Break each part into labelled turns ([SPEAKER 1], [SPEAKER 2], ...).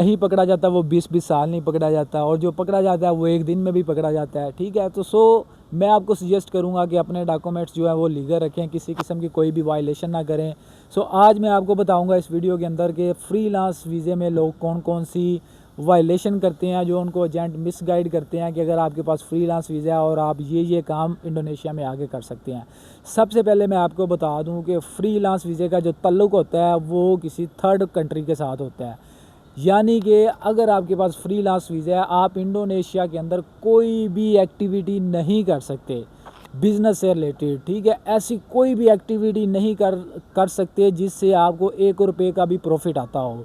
[SPEAKER 1] नहीं पकड़ा जाता वो 20-20 साल नहीं पकड़ा जाता, और जो पकड़ा जाता है वो एक दिन में भी पकड़ा जाता है। ठीक है, तो मैं आपको सजेस्ट करूंगा कि अपने डॉक्यूमेंट्स जो है वो लीगल रखें, किसी किस्म की कोई भी वायलेशन ना करें। आज मैं आपको बताऊंगा इस वीडियो के अंदर कि फ्रीलांस वीज़े में लोग कौन कौन सी वायलेशन करते हैं, जो उनको एजेंट मिसगाइड करते हैं कि अगर आपके पास फ्रीलांस वीज़ा है और आप ये काम इंडोनेशिया में आगे कर सकते हैं। सबसे पहले मैं आपको बता दूं कि फ्रीलांस वीज़े का जो ताल्लुक़ होता है वो किसी थर्ड कंट्री के साथ होता है। यानी कि अगर आपके पास फ्रीलांस वीज़ा है, आप इंडोनेशिया के अंदर कोई भी एक्टिविटी नहीं कर सकते बिज़नेस से रिलेटेड। ठीक है, ऐसी कोई भी एक्टिविटी नहीं कर सकते जिससे आपको 1 रुपये का भी प्रॉफिट आता हो।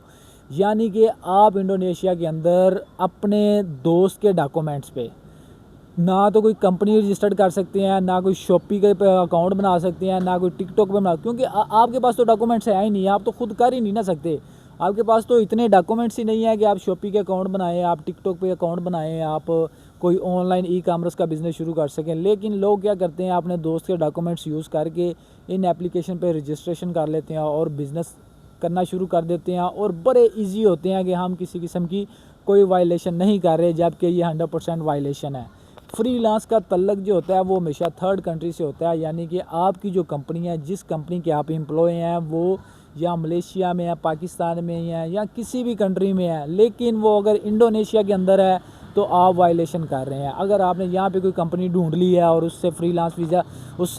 [SPEAKER 1] यानी कि आप इंडोनेशिया के अंदर अपने दोस्त के डॉक्यूमेंट्स पे ना तो कोई कंपनी रजिस्टर्ड कर सकते हैं, ना कोई शॉपी के अकाउंट बना सकते हैं, ना कोई टिकटॉक पे बना, क्योंकि आपके पास तो डॉक्यूमेंट्स है ही नहीं, आप तो खुद कर ही नहीं ना सकते। आपके पास तो इतने डॉक्यूमेंट्स ही नहीं है कि आप शॉपी के अकाउंट बनाएं, आप टिकटॉक पे अकाउंट बनाएं, आप कोई ऑनलाइन ई-कॉमर्स का बिज़नेस शुरू कर सकें। लेकिन लोग क्या करते हैं, अपने दोस्त के डॉक्यूमेंट्स यूज़ करके इन एप्लीकेशन पे रजिस्ट्रेशन कर लेते हैं और बिज़नेस करना शुरू कर देते हैं, और बड़े ईजी होते हैं कि हम किसी किस्म की कोई वायलेशन नहीं कर रहे, जबकि ये 100% वायलेशन है। फ्रीलांस का तल्लक जो होता है वो हमेशा थर्ड कंट्री से होता है। यानी कि आपकी जो कंपनी है, जिस कंपनी के आप एम्प्लॉय हैं, वो या मलेशिया में है, पाकिस्तान में है, या किसी भी कंट्री में है, लेकिन वो अगर इंडोनेशिया के अंदर है तो आप वायलेशन कर रहे हैं। अगर आपने यहाँ पे कोई कंपनी ढूंढ ली है और उससे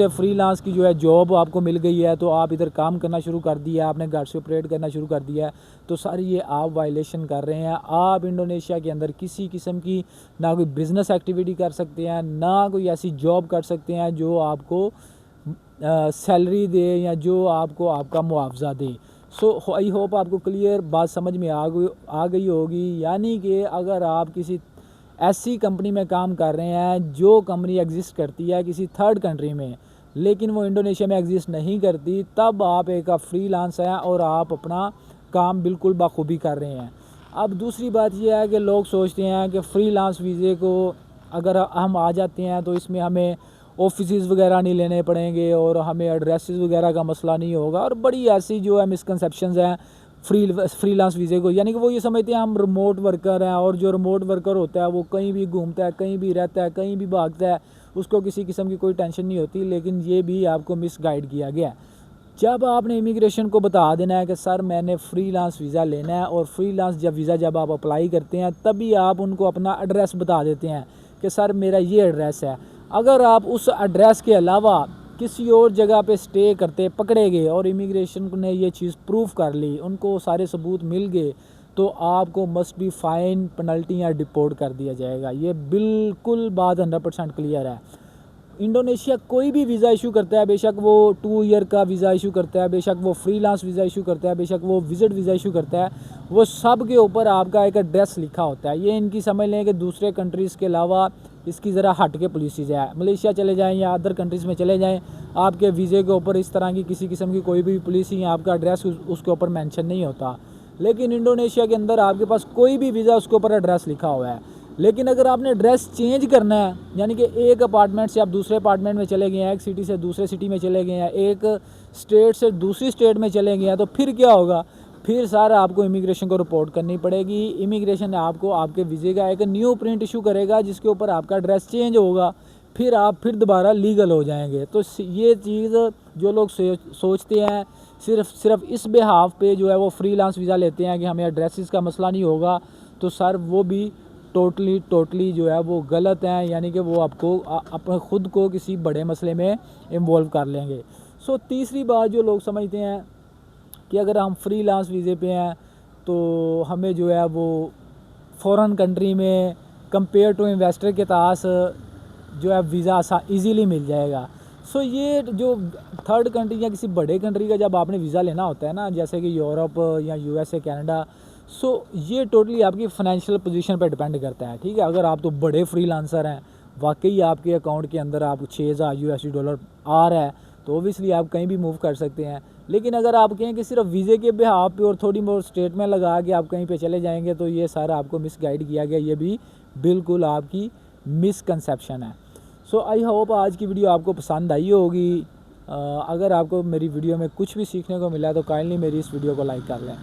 [SPEAKER 1] फ्रीलांस की जो है जॉब आपको मिल गई है, तो आप इधर काम करना शुरू कर दिया, आपने घर से ऑपरेट करना शुरू कर दिया है, तो सारी ये आप वायलेशन कर रहे हैं। आप इंडोनेशिया के अंदर किसी किस्म की ना कोई बिज़नेस एक्टिविटी कर सकते हैं, ना कोई ऐसी जॉब कर सकते हैं जो आपको सैलरी दे या जो आपको आपका मुआवजा दे। आई होप आपको क्लियर बात समझ में आ गई होगी। यानी कि अगर आप किसी ऐसी कंपनी में काम कर रहे हैं जो कंपनी एग्जिस्ट करती है किसी थर्ड कंट्री में, लेकिन वो इंडोनेशिया में एग्जिस्ट नहीं करती, तब आप एक फ्रीलांस हैं और आप अपना काम बिल्कुल बखूबी कर रहे हैं। अब दूसरी बात यह है कि लोग सोचते हैं कि फ्रीलांस वीज़े को अगर हम आ जाते हैं तो इसमें हमें ऑफिसेज़ वगैरह नहीं लेने पड़ेंगे और हमें एड्रेसेस वगैरह का मसला नहीं होगा, और बड़ी ऐसी जो है मिसकंसेप्शंस हैं फ्रीलांस वीज़े को। यानी कि वो ये समझते हैं हम रिमोट वर्कर हैं, और जो रिमोट वर्कर होता है वो कहीं भी घूमता है, कहीं भी रहता है, कहीं भी भागता है, उसको किसी किस्म की कोई टेंशन नहीं होती। लेकिन ये भी आपको मिसगाइड किया गया है। जब आपने इमिग्रेशन को बता देना है कि सर मैंने फ्रीलांस वीज़ा लेना है, और फ्रीलांस वीज़ा जब आप अप्लाई करते हैं तभी आप उनको अपना एड्रेस बता देते हैं कि सर मेरा ये एड्रेस है। अगर आप उस एड्रेस के अलावा किसी और जगह पे स्टे करते पकड़े गए और इमिग्रेशन ने ये चीज़ प्रूफ कर ली, उनको सारे सबूत मिल गए, तो आपको मस्ट बी फाइन, पेनल्टी या डिपोर्ट कर दिया जाएगा। ये बिल्कुल बात 100% क्लियर है। इंडोनेशिया कोई भी वीज़ा इशू करता है, बेशक वो 2 ईयर का वीज़ा इशू करता है, बेशक वो फ्रीलांस वीज़ा इशू करता है, बेशक वो विजिट वीज़ा इशू करता है, वो सब के ऊपर आपका एक एड्रेस लिखा होता है। ये इनकी समझ लें कि दूसरे कंट्रीज़ के अलावा इसकी ज़रा हट के पॉलिसीज़ है। मलेशिया चले जाएँ या अदर कंट्रीज़ में चले जाएँ, आपके वीज़े के ऊपर इस तरह की किसी किस्म की कोई भी पॉलिसी या आपका एड्रेस उसके ऊपर मेंशन नहीं होता। लेकिन इंडोनेशिया के अंदर आपके पास कोई भी वीज़ा उसके ऊपर एड्रेस लिखा हुआ है। लेकिन अगर आपने एड्रेस चेंज करना है, यानी कि एक अपार्टमेंट से आप दूसरे अपार्टमेंट में चले गए हैं, एक सिटी से दूसरे सिटी में चले गए हैं, एक स्टेट से दूसरी स्टेट में चले गए हैं, तो फिर क्या होगा? फिर सर आपको इमिग्रेशन को रिपोर्ट करनी पड़ेगी। इमिग्रेशन आपको आपके वीज़े का एक न्यू प्रिंट इशू करेगा जिसके ऊपर आपका एड्रेस चेंज होगा, फिर आप फिर दोबारा लीगल हो जाएंगे। तो ये चीज़ जो लोग सोचते हैं सिर्फ इस बेहाफ पे जो है वो फ्रीलांस वीज़ा लेते हैं कि हमें एड्रेसेस का मसला नहीं होगा, तो सर वो भी टोटली जो है वो गलत है। यानी कि वो आपको अपने ख़ुद को किसी बड़े मसले में इन्वॉल्व कर लेंगे। तीसरी बात जो लोग समझते हैं कि अगर हम फ्रीलांस वीज़े पे हैं तो हमें जो है वो फ़ॉरेन कंट्री में कंपेयर टू इन्वेस्टर के पास जो है वीज़ा ईज़िली मिल जाएगा। ये जो थर्ड कंट्री या किसी बड़े कंट्री का जब आपने वीज़ा लेना होता है ना, जैसे कि यूरोप या यूएसए, कनाडा, ये टोटली आपकी फ़ाइनेंशियल पोजीशन पर डिपेंड करता है। ठीक है, अगर आप तो बड़े फ्रीलांसर हैं, वाकई आपके अकाउंट के अंदर आप $6000 आ रहा है, तो ओबियसली आप कहीं भी मूव कर सकते हैं। लेकिन अगर आप कहें कि सिर्फ वीज़े के बिहाफ पे और थोड़ी बहुत स्टेटमेंट लगा के आप कहीं पे चले जाएंगे, तो ये सारा आपको मिसगाइड किया गया। ये भी बिल्कुल आपकी मिसकंसेप्शन है। आई होप आज की वीडियो आपको पसंद आई होगी। अगर आपको मेरी वीडियो में कुछ भी सीखने को मिला तो काइंडली मेरी इस वीडियो को लाइक कर लें।